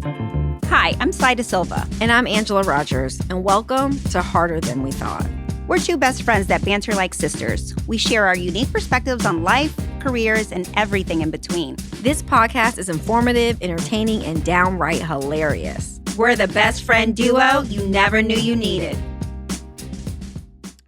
Hi, I'm Silva. And I'm Angela Rogers, and welcome to Harder Than We Thought. We're two best friends that banter like sisters. We share our unique perspectives on life, careers, and everything in between. This podcast is informative, entertaining, and downright hilarious. We're the best friend duo you never knew you needed.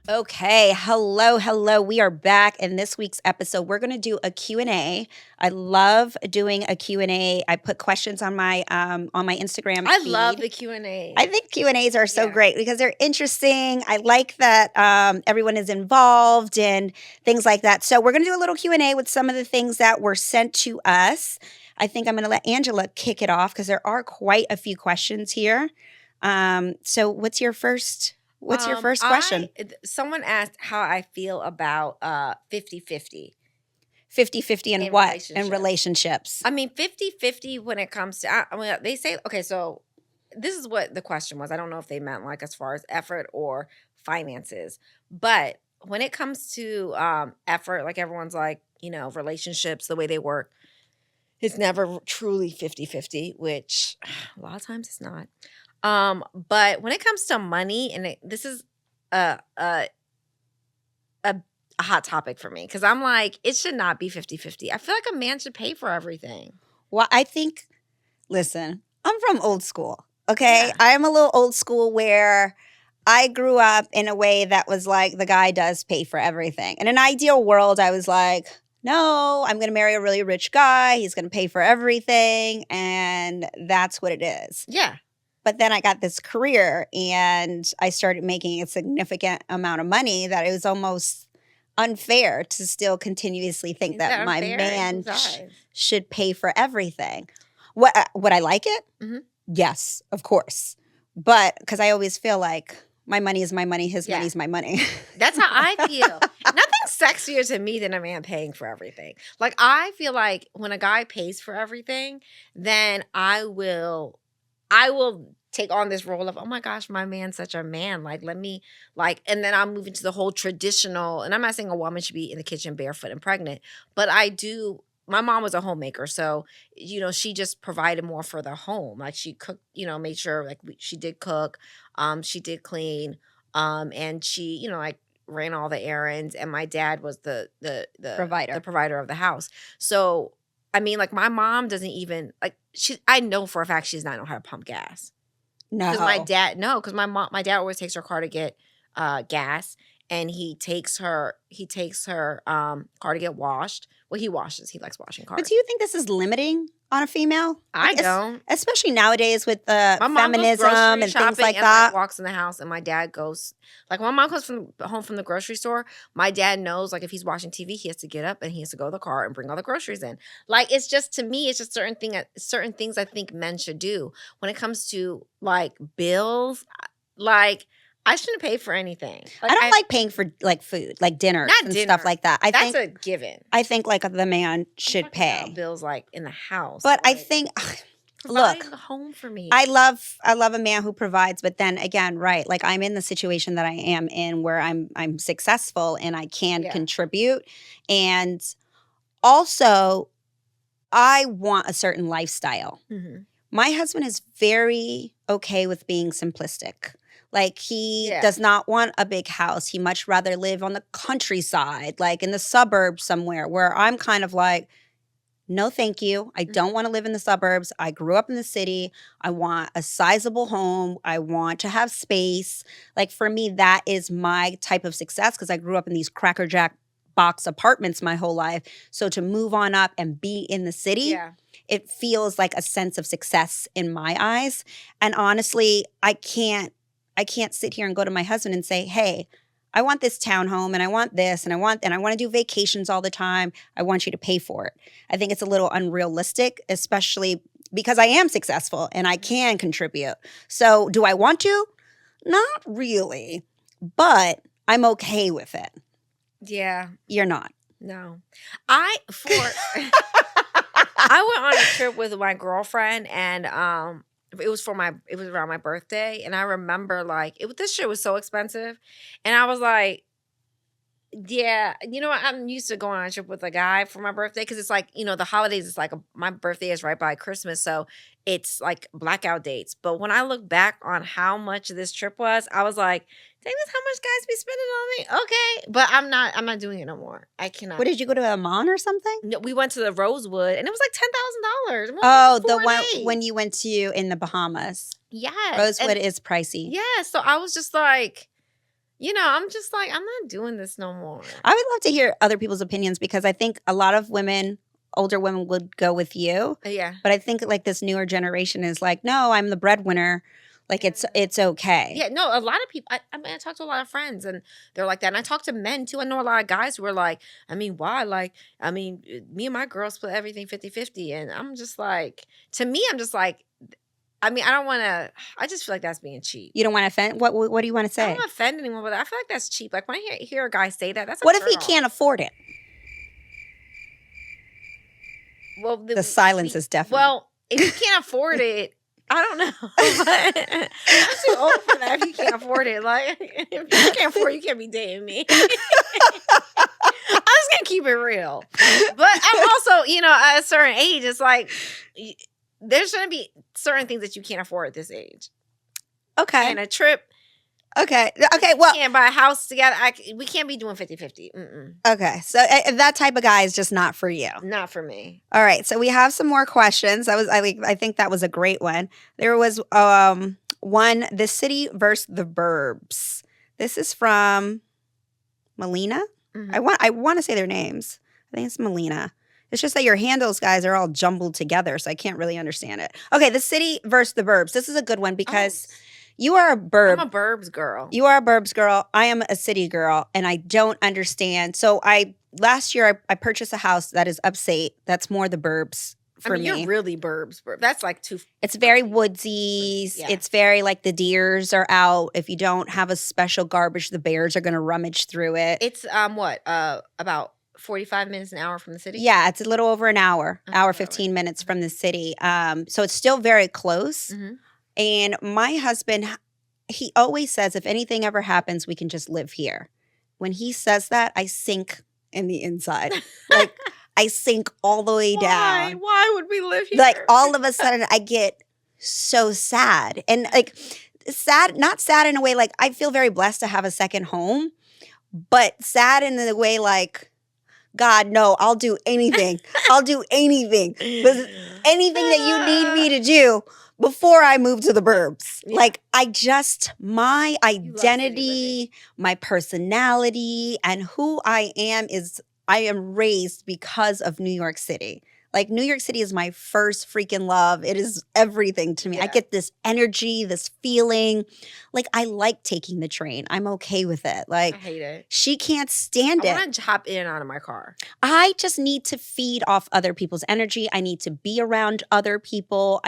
Okay, hello. We are back. In this week's episode, we're going to do a Q&A. I love doing a Q&A. I put questions on my Instagram feed. I love the Q&A. I think Q&As are so great because they're interesting. I like that everyone is involved and things like that. So we're going to do a little Q&A with some of the things that were sent to us. I think I'm going to let Angela kick it off because there are quite a few questions here. So what's your first question? Someone asked how I feel about 50-50. 50-50 in what? In relationships. I mean, 50-50 when it comes to, they say, okay, so this is what the question was. I don't know if they meant like as far as effort or finances. But when it comes to effort, like everyone's like, relationships, the way they work, it's never truly 50-50, which a lot of times it's not. But when it comes to money, and this is a hot topic for me, because I'm like, it should not be 50-50. I feel like a man should pay for everything. Well, I think, listen, I'm from old school, okay? Yeah. I'm a little old school where I grew up in a way that was like the guy does pay for everything. In an ideal world, I was like, no, I'm going to marry a really rich guy. He's going to pay for everything, and that's what it is. Yeah. But then I got this career and I started making a significant amount of money that it was almost unfair to still continuously think that my man should pay for everything. Would I like it? Mm-hmm. Yes, of course. But because I always feel like my money is my money, his money is my money. That's how I feel. Nothing sexier to me than a man paying for everything. Like, I feel like when a guy pays for everything, then I will take on this role of, oh my gosh, my man's such a man. Like, let me, and then I'll move into the whole traditional, and I'm not saying a woman should be in the kitchen barefoot and pregnant, but my mom was a homemaker. So, she just provided more for the home. Like, she cooked, made sure, she did cook, she did clean, and she, ran all the errands. And my dad was the provider of the house. So, I mean, my mom doesn't even, I know for a fact she does not know how to pump gas. No. Because my dad always takes her car to get gas, and he takes her car to get washed. Well, he washes. He likes washing cars. But do you think this is limiting on a female? I don't. Especially nowadays with the feminism and things like and that. Walks in the house, and my dad goes, when my mom comes home from the grocery store, my dad knows, if he's watching TV, he has to get up and he has to go to the car and bring all the groceries in. It's just, to me, it's just certain things I think men should do. When it comes to, bills, I shouldn't pay for anything. I don't like paying for food, dinners and stuff like that. That's a given. I think the man should pay bills in the house. But I think, look, a home for me. I love a man who provides. But then again, right? I'm in the situation that I am in where I'm successful and I can contribute, and also I want a certain lifestyle. Mm-hmm. My husband is very okay with being simplistic. He does not want a big house. He much rather live on the countryside, in the suburbs somewhere, where I'm kind of no, thank you. I don't want to live in the suburbs. I grew up in the city. I want a sizable home. I want to have space. For me, that is my type of success because I grew up in these Cracker Jack box apartments my whole life. So to move on up and be in the city, it feels like a sense of success in my eyes. And honestly, I can't sit here and go to my husband and say, hey, I want this townhome and I want this and I want to do vacations all the time. I want you to pay for it. I think it's a little unrealistic, especially because I am successful and I can contribute. So do I want to? Not really, but I'm okay with it. Yeah. You're not. No. I went on a trip with my girlfriend, and it was around my birthday, and I remember this shit was so expensive, and I was like, Yeah, you know what? I'm used to going on a trip with a guy for my birthday because it's like, the holidays. It's like my birthday is right by Christmas, so it's like blackout dates. But when I look back on how much this trip was, I was like, "Dang, that's how much guys be spending on me." Okay, but I'm not doing it no more. I What cannot. did you go to Amman or something? No, we went to the Rosewood, and it was like $10,000. Oh, the 4 one days. when you went to in the Bahamas. Yes, Rosewood and is pricey. yeah. So I was just like, I'm just like, I'm not doing this no more. I would love to hear other people's opinions because I think a lot of women, older women, would go with you. Yeah. But I think like this newer generation is like, no, I'm the breadwinner. Like it's okay. Yeah, no, a lot of people. I mean, I talk to a lot of friends, and they're like that. And I talk to men too. I know a lot of guys who are like, I mean, why? Like, I mean, me and my girls split everything 50-50. And I'm just like, to me, I'm just like, I mean, I don't want to. I just feel like that's being cheap. You don't want to offend. What do you want to I say? don't want to offend anyone, but I feel like that's cheap. Like when I hear a guy say that, that's a What if he turn off. can't afford it? Well, the silence is deafening. Well, if you can't afford it, I don't know. I'm too old for that. If you can't afford it, like if you can't afford it, you can't be dating me. I'm just gonna keep it real. But I'm also, at a certain age, it's like there's gonna be certain things that you can't afford at this age. Okay. And a trip. Okay. Well, we can't buy a house together. We can't be doing 50-50. Okay. So that type of guy is just not for you. Not for me. All right. So we have some more questions. I think that was a great one. There was one, the city versus the burbs. This is from Melina. Mm-hmm. I want to say their names. I think it's Melina. It's just that your handles, guys, are all jumbled together, so I can't really understand it. Okay, the city versus the burbs. This is a good one because you are a burb. I'm a burbs girl. You are a burbs girl. I am a city girl, and I don't understand. So last year I purchased a house that is upstate. That's more the burbs for me. You're really burbs. That's like too. It's very woodsy. Yeah. It's very like the deers are out. If you don't have a special garbage, the bears are going to rummage through it. It's about 45 minutes an hour from the city? Yeah, it's a little over an hour, 15 minutes from the city. So it's still very close. Mm-hmm. And my husband, he always says, if anything ever happens, we can just live here. When he says that, I sink in the inside. Like, I sink all the way down. Why would we live here? Like, all of a sudden, I get so sad. And, like, sad, not sad in a way, like, I feel very blessed to have a second home. But sad in the way, like, God, no, I'll do anything. I'll do anything. Anything that you need me to do before I move to the burbs. Yeah. Like, my identity, my personality, and who I am raised because of New York City. Like, New York City is my first freaking love. It is everything to me. Yeah. I get this energy, this feeling. Like, I like taking the train. I'm okay with it. Like, I hate it. She can't stand it. I want to hop in and out of my car. I just need to feed off other people's energy. I need to be around other people.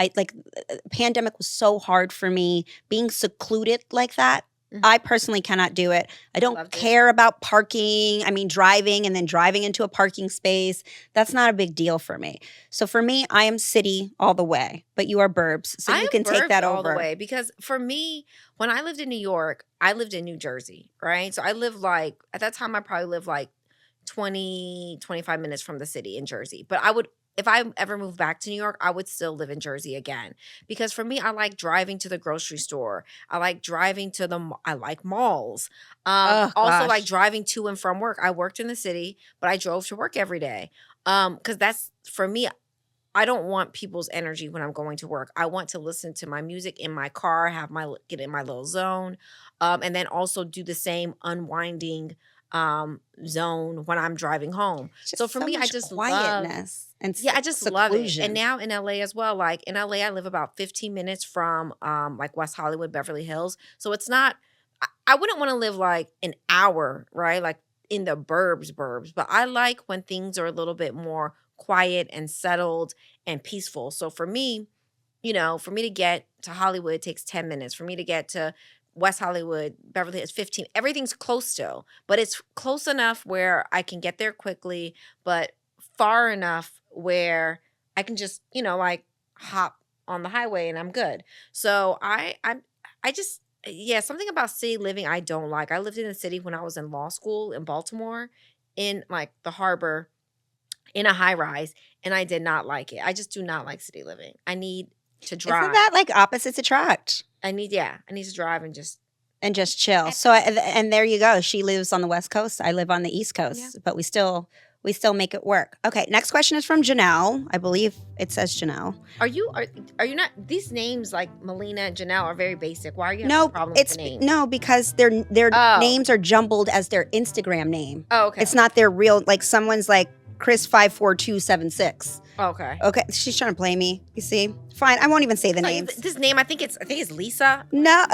Pandemic was so hard for me. Being secluded like that, I personally cannot do it. I don't care about parking. I mean, driving and then driving into a parking space. That's not a big deal for me. So for me, I am city all the way, but you are burbs. So you can take that over. All the way. Because for me, when I lived in New York, I lived in New Jersey, right? So I lived at that time, I probably lived 20, 25 minutes from the city in Jersey. But if I ever moved back to New York, I would still live in Jersey again. Because for me, I like driving to the grocery store. I like driving to I like malls. Also like driving to and from work. I worked in the city, but I drove to work every day. Because that's, for me, I don't want people's energy when I'm going to work. I want to listen to my music in my car, get in my little zone, and then also do the same unwinding zone when I'm driving home. So for me, I just quietness I just love it. And now in LA as well, like in LA, I live about 15 minutes from like West Hollywood, Beverly Hills. So it's not, I wouldn't want to live like an hour, right? Like in the burbs, but I like when things are a little bit more quiet and settled and peaceful. So for me, for me to get to Hollywood, it takes 10 minutes. For me to get to West Hollywood, Beverly Hills, 15. Everything's close still, but it's close enough where I can get there quickly, but far enough where I can just, like hop on the highway and I'm good. So I just yeah, something about city living I don't like. I lived in the city when I was in law school in Baltimore, in like the harbor, in a high rise, and I did not like it. I just do not like city living. I need to Isn't drive. that like opposites attract? I need to drive and just chill. So and there you go. She lives on the West Coast. I live on the East Coast, but we still make it work. Okay, next question is from Janelle. I believe it says Janelle. Are you not, these names like Melina and Janelle are very basic. Why are you having a problem with the name? No, because their names are jumbled as their Instagram name. Oh, okay. It's not their real, like someone's like Chris54276. Okay. Okay, she's trying to play me. You see? Fine, I won't even say the names. This name, I think it's Lisa. No.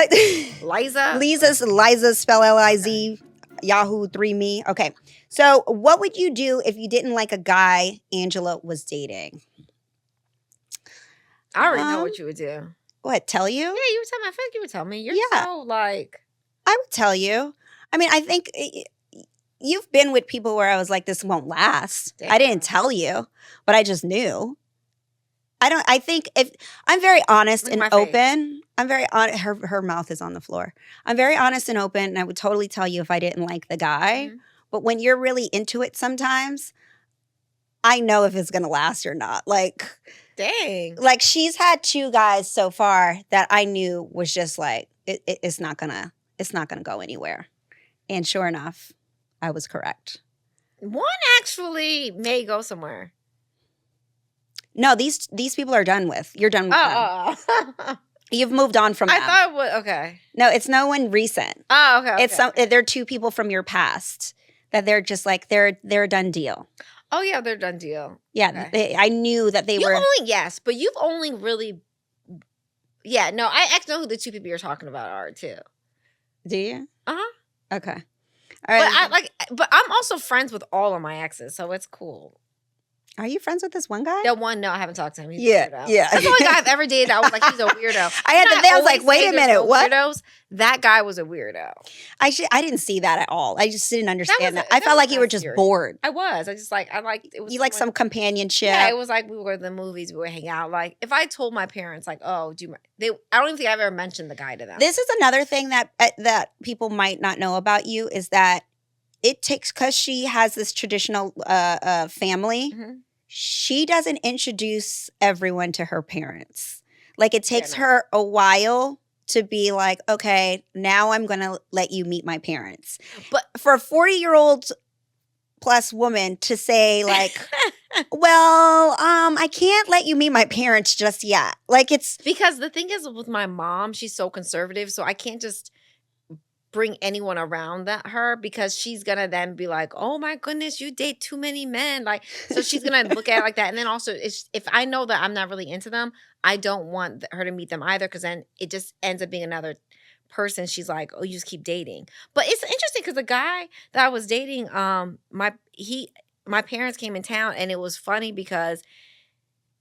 Liza. Liza, spell Liz, Yahoo 3me. Okay, so what would you do if you didn't like a guy Angela was dating? I already know what you would do. What, tell you? Yeah, you would tell me. I feel like you would tell me. You're so like... I would tell you. I mean, I think... You've been with people where I was like, this won't last. Damn. I didn't tell you, but I just knew. I think if I'm very honest and open, I'm very honest. Her mouth is on the floor. I'm very honest and open, and I would totally tell you if I didn't like the guy. Mm-hmm. But when you're really into it sometimes, I know if it's going to last or not. Like, dang. Like she's had 2 guys so far that I knew was just like, it's not gonna go anywhere. And sure enough, I was correct. One actually may go somewhere. No, these people are done with. You're done with them. You've moved on from them. I thought it was, okay. No, it's no one recent. Oh, okay. It's they're 2 people from your past that they're just like, they're a done deal. Oh, yeah, they're a done deal. Yeah, okay. I knew that they were. Yes, but you've only really. Yeah, no, I actually know who the 2 people you're talking about are, too. Do you? Uh-huh. Okay. All right. But I'm also friends with all of my exes, so it's cool. Are you friends with this one guy? That one, no, I haven't talked to him. He's yeah. That's the only guy I've ever dated. I was like, he's a weirdo. I was like, wait a minute, what? Weirdos. That guy was a weirdo. I didn't see that at all. I just didn't understand that. I felt like you were just bored. I was. I liked it. You like some companionship. Yeah, it was like we were at the movies, we would hang out. Like if I told my parents, like, oh, I don't even think I've ever mentioned the guy to them. This is another thing that people might not know about you is that it takes, because she has this traditional family. Mm-hmm. She doesn't introduce everyone to her parents. Like it takes her a while to be like, okay, now I'm going to let you meet my parents. But for a 40-year-old plus woman to say like, well, I can't let you meet my parents just yet. Like it's because the thing is with my mom, she's so conservative, so I can't just bring anyone around her because she's gonna then be like, oh my goodness, you date too many men. Like, so she's gonna look at it like that. And then also, if I know that I'm not really into them, I don't want her to meet them either, because then it just ends up being another person. She's like, oh, you just keep dating. But it's interesting because the guy that I was dating, my parents came in town, and it was funny because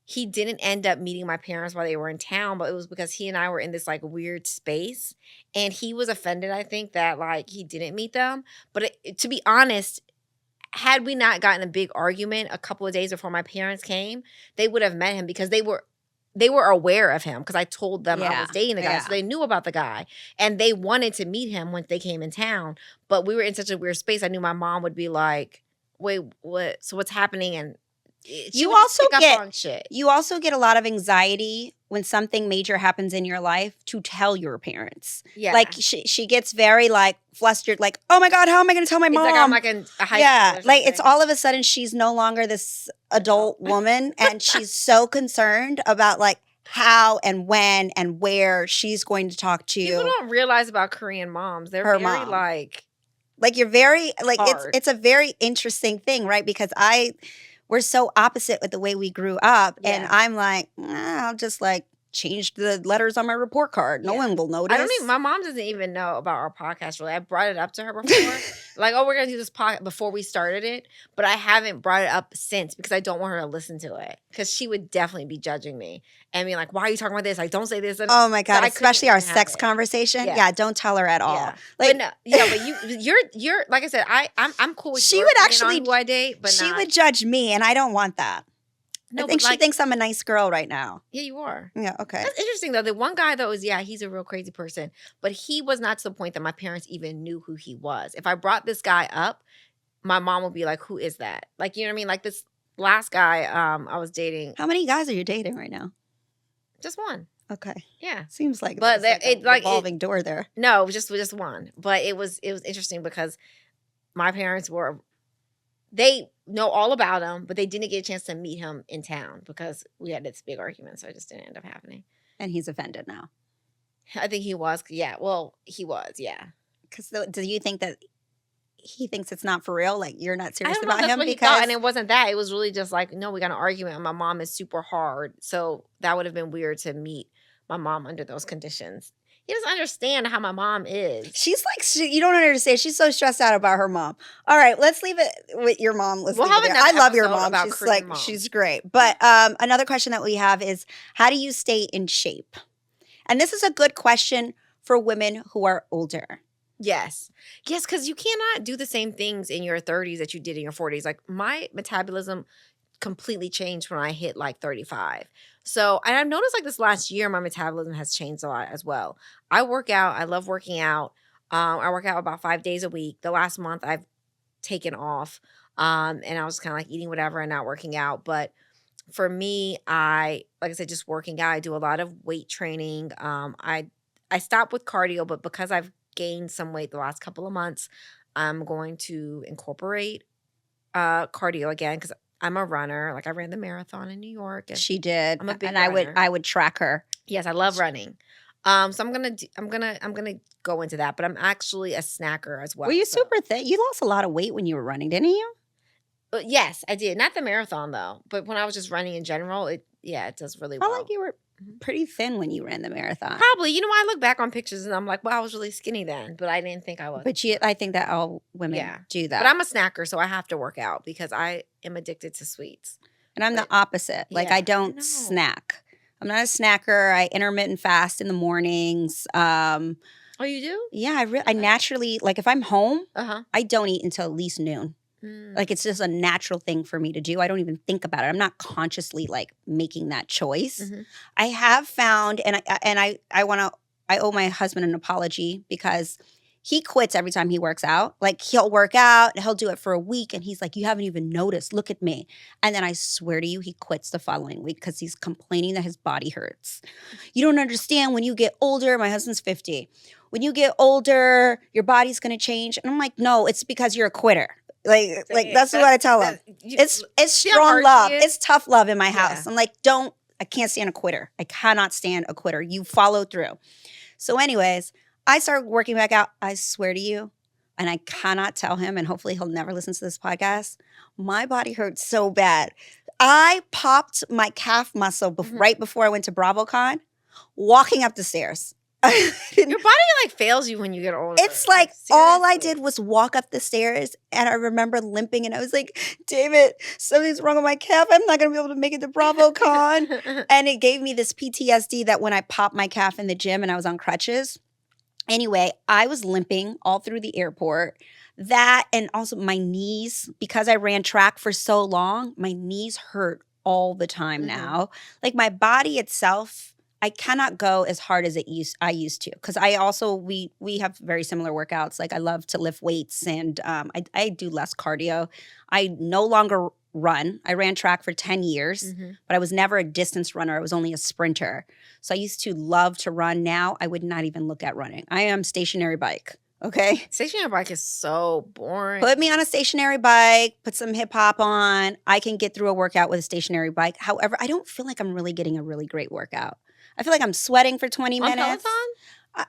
he didn't end up meeting my parents while they were in town, but it was because he and I were in this like weird space, and he was offended, I think, that like he didn't meet them. But to be honest, had we not gotten a big argument a couple of days before my parents came, they would have met him because they were aware of him because I told them I was dating the guy. So they knew about the guy, and they wanted to meet him once they came in town. But we were in such a weird space. I knew my mom would be like, wait, what? So what's happening? And you also get a lot of anxiety when something major happens in your life to tell your parents. Yeah, like she gets very like flustered, like, oh my God, how am I going to tell my mom? Like I'm like a high school like it's all of a sudden she's no longer this adult woman, and she's so concerned about like how and when and where she's going to talk to. People don't realize about Korean moms. They're very mom. Like you're very like hard. It's a very interesting thing, right? Because we're so opposite with the way we grew up. Yeah. And I'm like, I'll just like change the letters on my report card. No one will notice. My mom doesn't even know about our podcast really. I brought it up to her before. Like, oh, we're going to do this podcast before we started it. But I haven't brought it up since because I don't want her to listen to it. Because she would definitely be judging me and being like, why are you talking about this? Like, don't say this. Oh my God. So especially our sex conversation. Yeah, don't tell her at all. Yeah. Like, but no, but you're like I said, I'm cool with she would actually who I date, but she would judge me, and I don't want that. No, I think but she thinks I'm a nice girl right now. Yeah, you are. Yeah, okay. That's interesting though. The one guy though is he's a real crazy person, but he was not to the point that my parents even knew who he was. If I brought this guy up, my mom would be like, "Who is that?" Like, you know what I mean? Like this last guy I was dating. How many guys are you dating right now? Just one. Okay. Yeah. Seems like But there's like a revolving door there. No, just one. But it was interesting because my parents they know all about him, but they didn't get a chance to meet him in town because we had this big argument, so it just didn't end up happening. And he's offended now. I think he was. Yeah. Well, he was. Yeah. Because do you think that he thinks it's not for real? Like you're not serious I don't know, about that's him? what he thought, and it wasn't that. It was really just like, no, we got an argument, and my mom is super hard, so that would have been weird to meet my mom under those conditions. He doesn't understand how my mom is. She's like, you don't understand. She's so stressed out about her mom. All right, let's leave it with your mom. We'll have another I love your episode mom. about She's Korean like, moms. she's great. But another question that we have is, how do you stay in shape? And this is a good question for women who are older. Yes, because you cannot do the same things in your 30s that you did in your 40s. Like my metabolism completely changed when I hit like 35. So, and I've noticed like this last year, my metabolism has changed a lot as well. I work out. I love working out. I work out about 5 days a week. The last month I've taken off, and I was kind of like eating whatever and not working out. But for me, like I said, just working out. I do a lot of weight training. I stopped with cardio, but because I've gained some weight the last couple of months, I'm going to incorporate cardio again because I'm a runner. Like I ran the marathon in New York. And she did, I'm a big and runner. I would track her. Yes, I love running. So I'm gonna go into that. But I'm actually a snacker as well. Were you super thin? You lost a lot of weight when you were running, didn't you? Yes, I did. Not the marathon though, but when I was just running in general, it does really well. I like you were pretty thin when you ran the marathon. Probably. I look back on pictures and I'm like, well, I was really skinny then, but I didn't think I was. But I think that all women do that. But I'm a snacker, so I have to work out because I am addicted to sweets. And I'm the opposite. Like I don't snack. I'm not a snacker. I intermittent fast in the mornings. Oh, you do? Yeah, I naturally, like if I'm home, Uh-huh. I don't eat until at least noon. Like it's just a natural thing for me to do. I don't even think about it. I'm not consciously like making that choice. Mm-hmm. I have found, and I owe my husband an apology because he quits every time he works out. Like he'll work out, he'll do it for a week, and he's like, "You haven't even noticed. Look at me." And then I swear to you, he quits the following week because he's complaining that his body hurts. You don't understand. When you get older, my husband's 50. When you get older, your body's gonna change. And I'm like, no, it's because you're a quitter. Like that's what I tell him. It's strong love. It's tough love in my house. I'm like, I can't stand a quitter. I cannot stand a quitter. You follow through. So anyways, I started working back out. I swear to you, and I cannot tell him, and hopefully he'll never listen to this podcast, my body hurts so bad. I popped my calf muscle right before I went to BravoCon, walking up the stairs. Your body like fails you when you get older. It's like all I did was walk up the stairs, and I remember limping, and I was like, David, something's wrong with my calf. I'm not going to be able to make it to BravoCon. And it gave me this PTSD that when I popped my calf in the gym and I was on crutches. Anyway, I was limping all through the airport. That and also my knees, because I ran track for so long, my knees hurt all the time now. Like my body itself, I cannot go as hard as I used to, because I also we have very similar workouts. Like I love to lift weights, and I do less cardio. I no longer run. I ran track for 10 years, but I was never a distance runner. I was only a sprinter. So I used to love to run. Now I would not even look at running. I am stationary bike. Okay. Stationary bike is so boring. Put me on a stationary bike, put some hip hop on. I can get through a workout with a stationary bike. However, I don't feel like I'm really getting a really great workout. I feel like I'm sweating for 20 minutes. On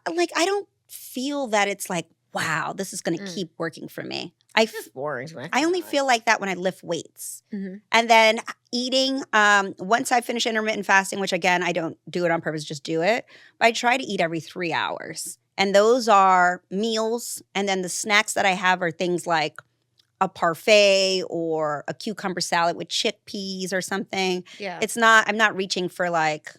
Peloton? I don't feel that it's like, wow, this is going to keep working for me. It's boring to me. I only feel like that when I lift weights. And then eating, once I finish intermittent fasting, which again, I don't do it on purpose, just do it. But I try to eat every 3 hours. And those are meals. And then the snacks that I have are things like a parfait or a cucumber salad with chickpeas or something. Yeah. I'm not reaching for like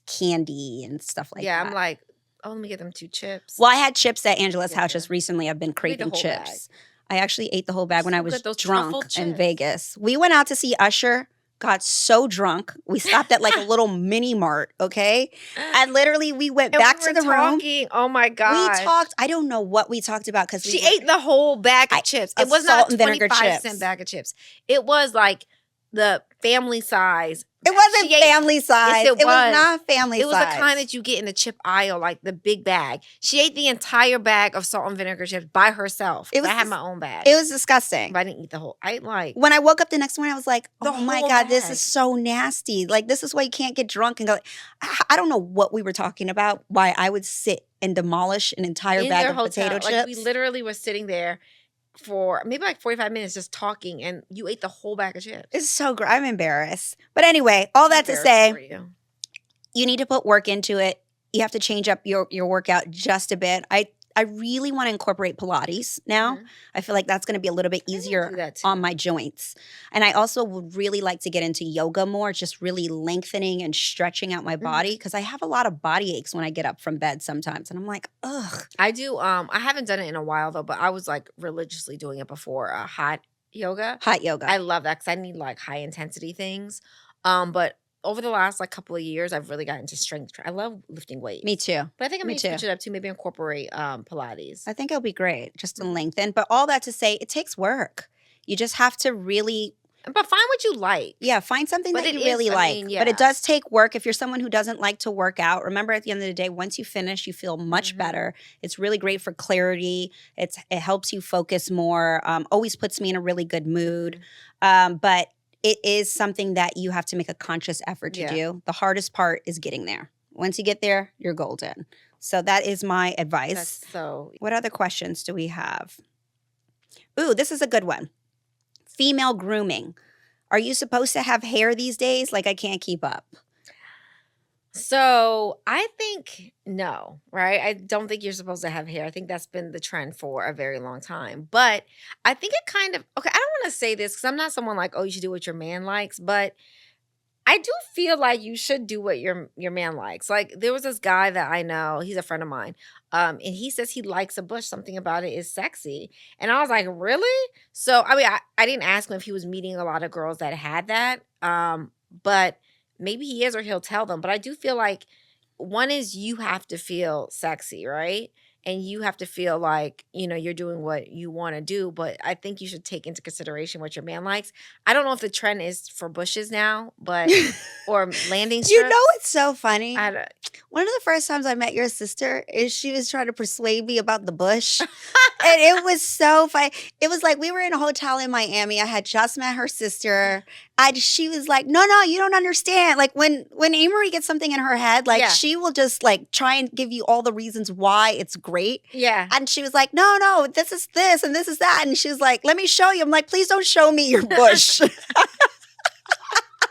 candy and stuff like that. Yeah, I'm like, oh, let me get them 2 chips. Well, I had chips at Angela's house just recently. I've been craving chips. I actually ate the whole bag when I was drunk in Vegas. We went out to see Usher got so drunk. We stopped at like a little mini mart, okay? And literally we went back to the room. Oh my God. We talked. I don't know what we talked about because she ate the whole bag of chips. It was not a 25-cent bag of chips. It was like the family size. It wasn't family size. Yes, it was not family size. It was the kind that you get in the chip aisle, like the big bag. She ate the entire bag of salt and vinegar chips by herself. I had my own bag. It was disgusting. But I didn't eat the whole. When I woke up the next morning, I was like, oh my God, this is so nasty. Like, this is why you can't get drunk and go. I don't know what we were talking about, why I would sit and demolish an entire bag of potato chips. We literally were sitting there for maybe like 45 minutes just talking, and you ate the whole bag of chips. It's so gross. I'm embarrassed. But anyway, all that to say, you need to put work into it. You have to change up your workout just a bit. I really want to incorporate Pilates now. Mm-hmm. I feel like that's going to be a little bit easier on my joints. And I also would really like to get into yoga more, just really lengthening and stretching out my body because I have a lot of body aches when I get up from bed sometimes. And I'm like, ugh. I do. I haven't done it in a while though, but I was like religiously doing it before. Hot yoga. Hot yoga. I love that because I need like high intensity things. But over the last like couple of years, I've really gotten into strength. I love lifting weights. Me too. But I think I'm going to switch it up too. Maybe incorporate Pilates. I think it'll be great just to lengthen. But all that to say, it takes work. You just have to really. But find what you like. Yeah, find something that you really like. But it does take work. If you're someone who doesn't like to work out, remember at the end of the day, once you finish, you feel much better. It's really great for clarity. It helps you focus more. Always puts me in a really good mood. But it is something that you have to make a conscious effort to do. The hardest part is getting there. Once you get there, you're golden. So that is my advice. What other questions do we have? Ooh, this is a good one. Female grooming. Are you supposed to have hair these days? Like I can't keep up. So I think no, right? I don't think you're supposed to have hair. I think that's been the trend for a very long time. But I think it kind of, okay, I don't want to say this because I'm not someone like, oh, you should do what your man likes. But I do feel like you should do what your man likes. Like there was this guy that I know, he's a friend of mine. And he says he likes a bush. Something about it is sexy. And I was like, really? So, I mean, I didn't ask him if he was meeting a lot of girls that had that. But maybe he is or he'll tell them. But I do feel like one is you have to feel sexy, right? And you have to feel like, you're doing what you want to do. But I think you should take into consideration what your man likes. I don't know if the trend is for bushes now, but or landing strips. You know it's so funny? One of the first times I met your sister is she was trying to persuade me about the bush. And it was so funny. It was like we were in a hotel in Miami. I had just met her sister. She was like, no, you don't understand. Like when Amory gets something in her head, like she will just like try and give you all the reasons why it's great. Yeah. And she was like, no, this is this and this is that. And she was like, let me show you. I'm like, please don't show me your bush. I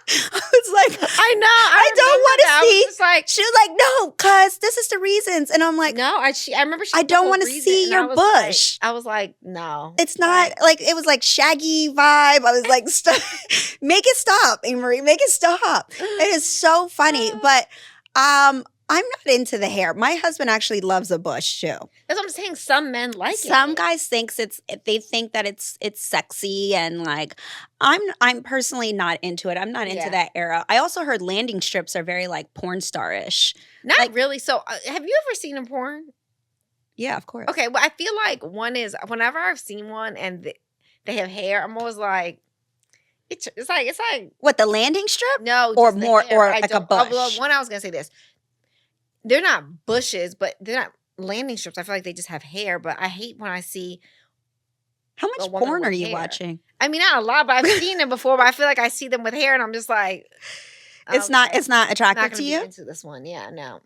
was like, I know. I don't want to see. She was like, no, cuz this is the reasons. And I'm like, no, I remember I don't want to see your bush. I was like, no. It's not like, it was like shaggy vibe. I was like, make it stop, Amory, make it stop. It is so funny. But I'm not into the hair. My husband actually loves a bush too. That's what I'm saying. Some men like it. Some guys think they think that it's sexy and like I'm personally not into it. I'm not into that era. I also heard landing strips are very like porn star-ish. Not like, really. So have you ever seen a porn? Yeah, of course. Okay, well I feel like one is whenever I've seen one and they have hair, I'm always like it's like what, the landing strip? No, or more or like a bush. One I was gonna say this. They're not bushes, but they're not landing strips. I feel like they just have hair, but I hate when I see. How much porn are you watching? I mean, not a lot, but I've seen them before. But I feel like I see them with hair, and I'm just like, it's not attractive to you. Into this one, yeah, no.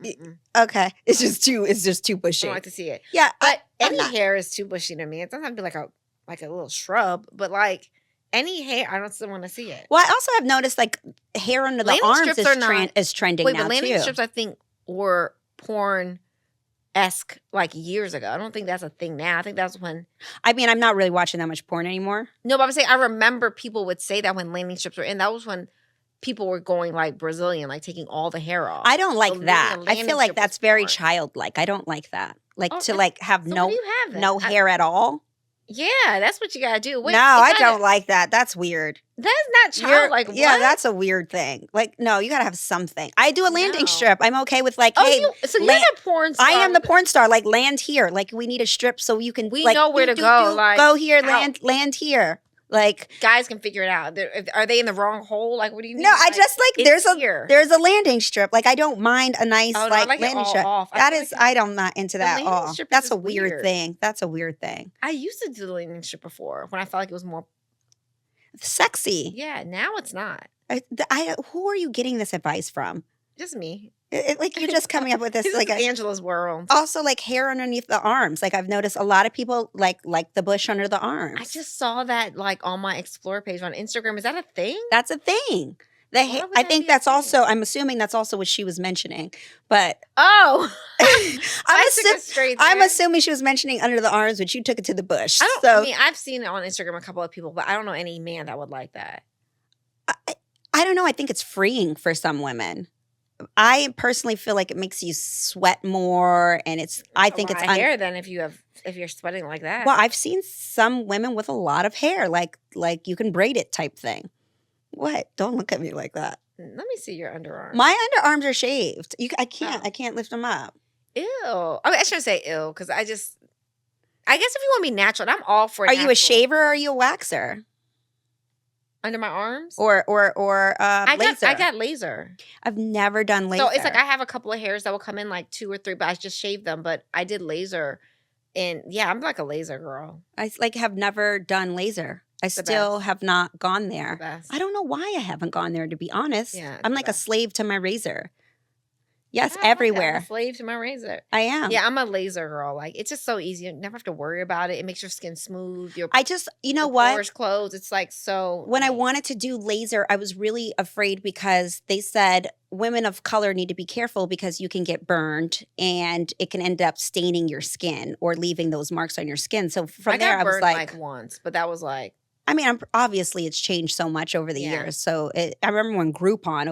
Okay, it's just too bushy. I don't like to see it. Yeah, but any hair is too bushy to me. It doesn't have to be like a little shrub, but like. Any hair, I don't still want to see it. Well, I also have noticed like hair under the arms is trending now too. But landing strips, I think, were porn-esque like years ago. I don't think that's a thing now. I think that's when. I mean, I'm not really watching that much porn anymore. No, but I'm saying I remember people would say that when landing strips were in. That was when people were going like Brazilian, like taking all the hair off. I don't like that. I feel like that's very childlike. I don't like that. Like to like have no hair at all. Yeah, that's what you gotta do. Wait, No, I don't like that. That's weird. That's not childlike. Yeah, What? that's a weird thing. Like, no, you gotta have something. I do a landing No. strip. I'm okay with like, Oh, hey, so you're the porn star. I am the porn star. Like, land here. Like, we need a strip so you can. We like, know where to go. Like, go here, land here. Like, guys can figure it out. Are they in the wrong hole? Like, what do you mean? No, I just like there's a landing strip. Like, I don't mind a nice landing strip. I'm not into that at all. That's a weird thing. That's a weird thing. I used to do the landing strip before when I felt like it was more sexy. Yeah, now it's not. Who are you getting this advice from? Just me. Like, you're just coming up with this. Like Angela's world. Also, like, hair underneath the arms. Like, I've noticed a lot of people like the bush under the arms. I just saw that like on my Explore page on Instagram. Is that a thing? That's a thing. I think that's also. I'm assuming that's also what she was mentioning. But I'm assuming she was mentioning under the arms, but you took it to the bush. I mean, I've seen it on Instagram a couple of people, but I don't know any man that would like that. I don't know. I think it's freeing for some women. I personally feel like it makes you sweat more, and I think it's hair. Then if you're sweating like that, well, I've seen some women with a lot of hair, like you can braid it type thing. What? Don't look at me like that. Let me see your underarms. My underarms are shaved. I can't lift them up. Ew. I shouldn't say ew because I guess if you want to be natural, I'm all for. Are you a shaver or are you a waxer? Under my arms? Or laser? I got laser. I've never done laser. So it's like I have a couple of hairs that will come in like 2 or 3, but I just shaved them. But I did laser. And yeah, I'm like a laser girl. I have never done laser. I still have not gone there. I don't know why I haven't gone there, to be honest. Yeah, I'm like a slave to my razor. Yes, everywhere. I'm a slave to my razor. I am. Yeah, I'm a laser girl. Like, it's just so easy. You never have to worry about it. It makes your skin smooth. You know what? Pores closed. It's like so. When I wanted to do laser, I was really afraid because they said women of color need to be careful because you can get burned and it can end up staining your skin or leaving those marks on your skin. So from there, I was like once, but that was like. I mean, obviously it's changed so much over the years. So I remember when Groupon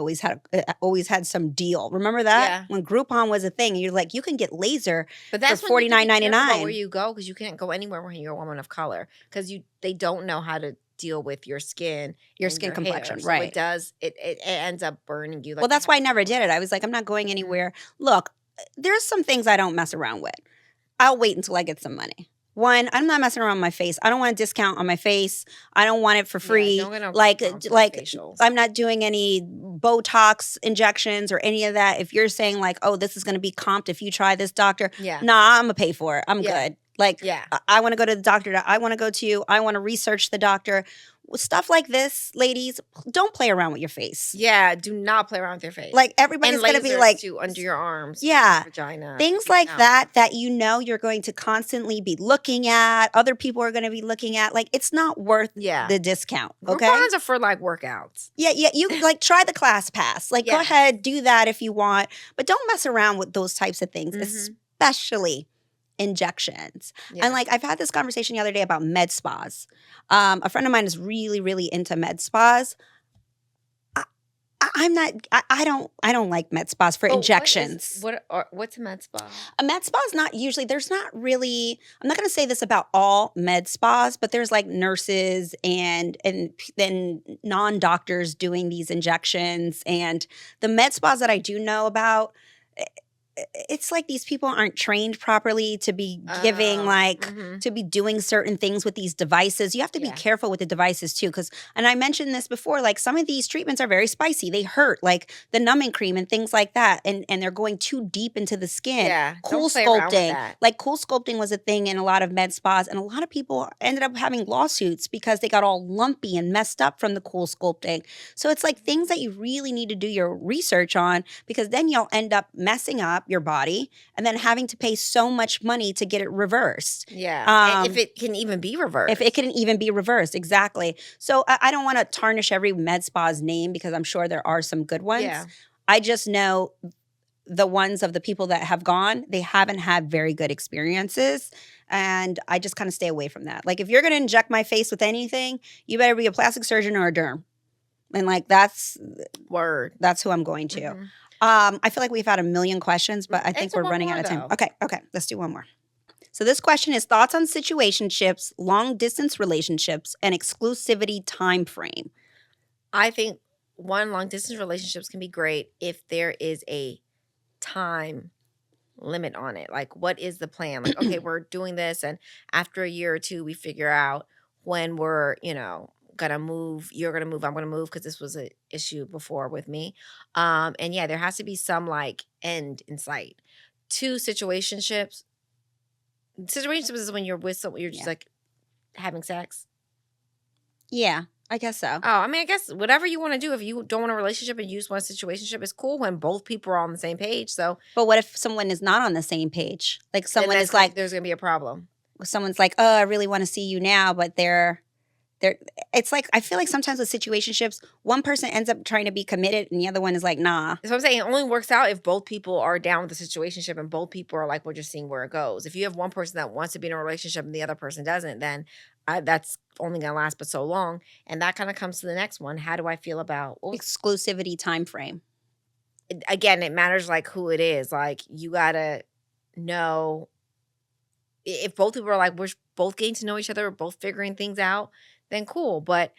always had some deal. Remember that? Yeah. When Groupon was a thing, you're like, you can get laser for $49.99. Where you go, because you can't go anywhere when you're a woman of color because they don't know how to deal with your skin, your complexion, hair. Right? So it ends up burning you. Like, well, that's why I never did it. I was like, I'm not going anywhere. Look, there's some things I don't mess around with. I'll wait until I get some money. One, I'm not messing around with my face. I don't want a discount on my face. I don't want it for free. Yeah, like I'm not doing any Botox injections or any of that. If you're saying like, oh, this is going to be comped if you try this doctor, nah, I'm gonna pay for it. I'm good. Like, I want to go to the doctor that I want to go to. I want to research the doctor. Stuff like this, ladies, don't play around with your face. Yeah, do not play around with your face. Like, everybody's going to be like under your arms, yeah, vagina, things like that you're going to constantly be looking at. Other people are going to be looking at. Like, it's not worth the discount. Okay, Groupons are for like workouts. Yeah. You like try the class pass. Like, go ahead, do that if you want, but don't mess around with those types of things, especially injections. And like, I've had this conversation the other day about med spas. A friend of mine is really, really into med spas. I'm not. I don't like med spas for injections. What's a med spa? A med spa is not usually. There's not really. I'm not going to say this about all med spas, but there's like nurses and then non-doctors doing these injections. And the med spas that I do know about, it's like these people aren't trained properly to be giving to be doing certain things with these devices. You have to be careful with the devices too, and I mentioned this before, like some of these treatments are very spicy. They hurt, like the numbing cream and things like that, and they're going too deep into the skin. Yeah, cool sculpting. Like cool sculpting was a thing in a lot of med spas, and a lot of people ended up having lawsuits because they got all lumpy and messed up from the cool sculpting. So it's like things that you really need to do your research on, because then you'll end up messing up your body and then having to pay so much money to get it reversed. Yeah. If it can even be reversed. If it can even be reversed, exactly. So I don't want to tarnish every med spa's name because I'm sure there are some good ones. Yeah. I just know the ones of the people that have gone, they haven't had very good experiences. And I just kind of stay away from that. Like, if you're going to inject my face with anything, you better be a plastic surgeon or a derm. And like, that's who I'm going to. I feel like we've had a million questions, but I think we're running out of time. Okay, let's do one more. So this question is thoughts on situationships, long-distance relationships, and exclusivity time frame. I think long-distance relationships can be great if there is a time limit on it. Like, what is the plan? Like, okay, we're doing this, and after a year or two, we figure out when we're, gonna move. You're gonna move. I'm gonna move because this was an issue before with me. And yeah, there has to be some like end in sight. Two situationships. Situationships is when you're with someone, you're just like having sex. Yeah, I guess so. Oh, I mean, I guess whatever you want to do. If you don't want a relationship and you just want a situationship, it's cool when both people are on the same page. So, But what if someone is not on the same page? Like then someone that's is like, there's gonna be a problem. someone's like, oh, I really want to see you now, but they're it's like, I feel like sometimes with situationships, one person ends up trying to be committed and the other one is like, nah. That's what I'm saying. It only works out if both people are down with the situationship and both people are like, we're just seeing where it goes. If you have one person that wants to be in a relationship and the other person doesn't, then that's only going to last but so long. And that kind of comes to the next one. How do I feel about exclusivity time frame? Again, it matters like who it is. Like, you got to know if both people are like, we're both getting to know each other, we're both figuring things out, then cool. But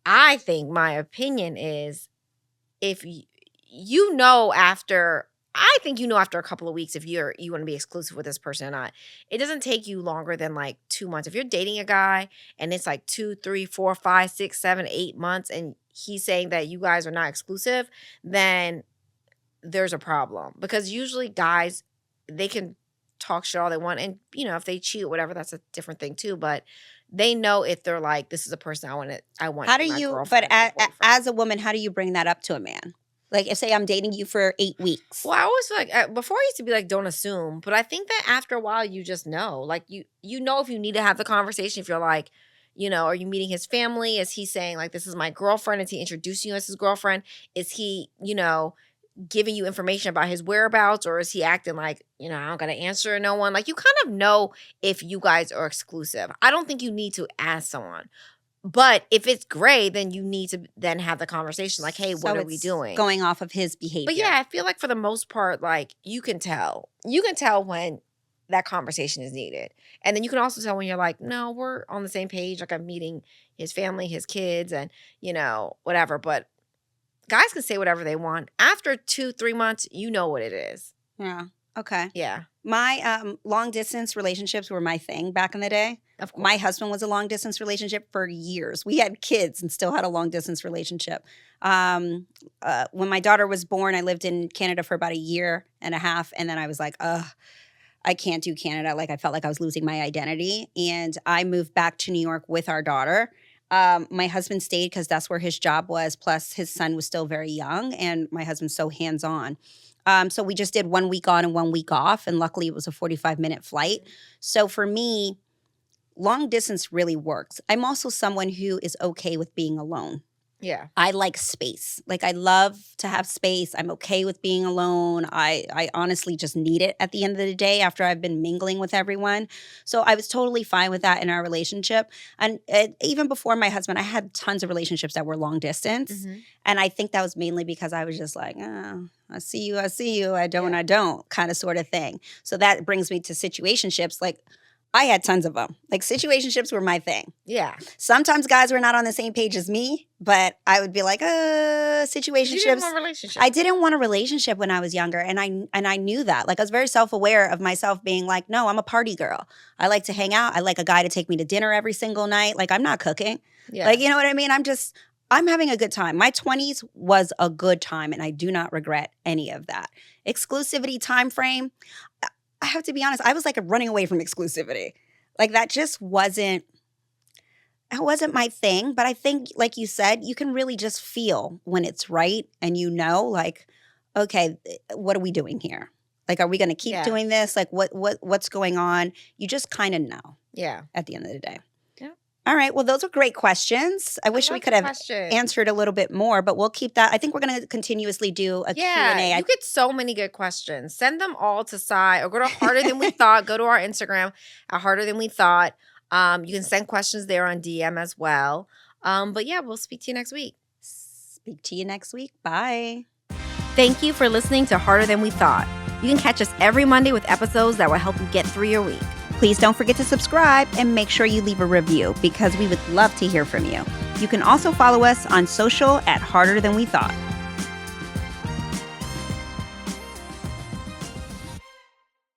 I think my opinion is if after a couple of weeks if you want to be exclusive with this person or not. It doesn't take you longer than like 2 months. If you're dating a guy and it's like 2, 3, 4, 5, 6, 7, 8 months and he's saying that you guys are not exclusive, then there's a problem. Because usually guys, they can talk shit all they want. And, if they cheat or whatever, that's a different thing too. But they know if they're like, this is a person I want. How do you, but as a woman, how do you bring that up to a man? Like, if say I'm dating you for 8 weeks. Well, I always feel like, before I used to be like, don't assume. But I think that after a while, you just know. Like, you know if you need to have the conversation, if you're like, are you meeting his family? Is he saying like, this is my girlfriend? Is he introducing you as his girlfriend? Is he, giving you information about his whereabouts? Or is he acting like, I don't got to answer no one? Like, you kind of know if you guys are exclusive. I don't think you need to ask someone. But if it's gray, then you need to then have the conversation like, hey, what are we doing? Going off of his behavior. But yeah, I feel like for the most part, like, you can tell. You can tell when that conversation is needed. And then you can also tell when you're like, no, we're on the same page. Like, I'm meeting his family, his kids, and, whatever. But guys can say whatever they want. After 2-3 months, you know what it is. Yeah. Okay. Yeah. My long distance relationships were my thing back in the day. Of course. My husband was a long distance relationship for years. We had kids and still had a long distance relationship. When my daughter was born, I lived in Canada for about 1.5 years. And then I was like, I can't do Canada. Like, I felt like I was losing my identity. And I moved back to New York with our daughter. My husband stayed because that's where his job was. Plus, his son was still very young, and my husband's so hands-on. So we just did 1 week on and 1 week off, and luckily it was a 45-minute flight. So for me, long distance really works. I'm also someone who is okay with being alone. Yeah. I like space. Like, I love to have space. I'm okay with being alone. I honestly just need it at the end of the day after I've been mingling with everyone. So I was totally fine with that in our relationship. And even before my husband, I had tons of relationships that were long distance. Mm-hmm. And I think that was mainly because I was just like, I see you, I don't, kind of sort of thing. So that brings me to situationships. Like, I had tons of them. Like, situationships were my thing. Yeah. Sometimes guys were not on the same page as me, but I would be like, situationships. You didn't want a relationship. I didn't want a relationship when I was younger, and I knew that. Like, I was very self-aware of myself being like, no, I'm a party girl. I like to hang out. I like a guy to take me to dinner every single night. Like, I'm not cooking. Yeah. Like, you know what I mean? I'm having a good time. My 20s was a good time, and I do not regret any of that. Exclusivity time frame, I have to be honest, I was like running away from exclusivity. Like, that just wasn't my thing. But I think, like you said, you can really just feel when it's right, and like, okay, what are we doing here? Like, are we going to keep doing this? Like, what's going on? You just kind of know. Yeah. At the end of the day. All right. Well, those are great questions. I wish we could have answered a little bit more, but we'll keep that. I think we're going to continuously do a Q&A. You get so many good questions. Send them all to Sai or go to Harder Than We Thought. Go to our Instagram at Harder Than We Thought. You can send questions there on DM as well. But yeah, we'll speak to you next week. Speak to you next week. Bye. Thank you for listening to Harder Than We Thought. You can catch us every Monday with episodes that will help you get through your week. Please don't forget to subscribe and make sure you leave a review because we would love to hear from you. You can also follow us on social at Harder Than We Thought.